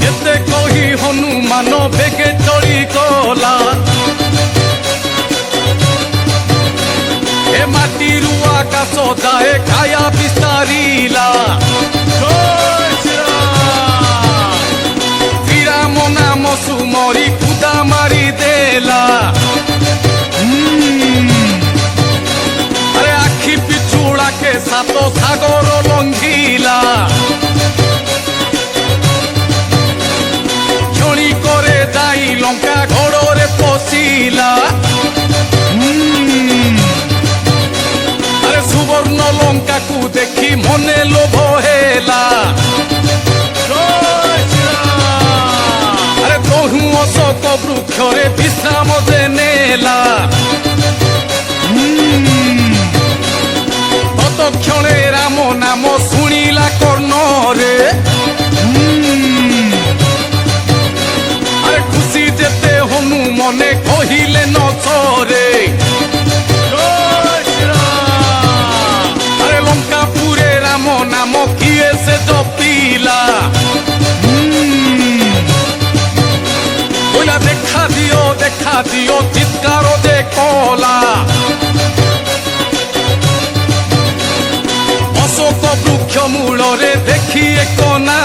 एते कही हनुमान बेगे चढ़ी गला ए माटीरू आकाश जाए काया विस्तारिला श्रीराम नाम सुमरी खुदा मारी देला अरे आखि पिछुड़ा के सातो सागर लंघिला क्षणी करे जाई लंका घोड़े पशिला अरे सुवर्ण लंका को देखी मने लोभ हेला अरे तहु अशोक वृक्ष विश्राम जे नेला तत्क्षणे राम नाम शुणिला कर्ण रे अरे खुशी जेते हनुमने कहिले न चरे अरे लंकापुरे राम नाम किए से जपिला बोला देखा दियो चित्कार दे कला अशोक वृक्ष मूल देखी एक ना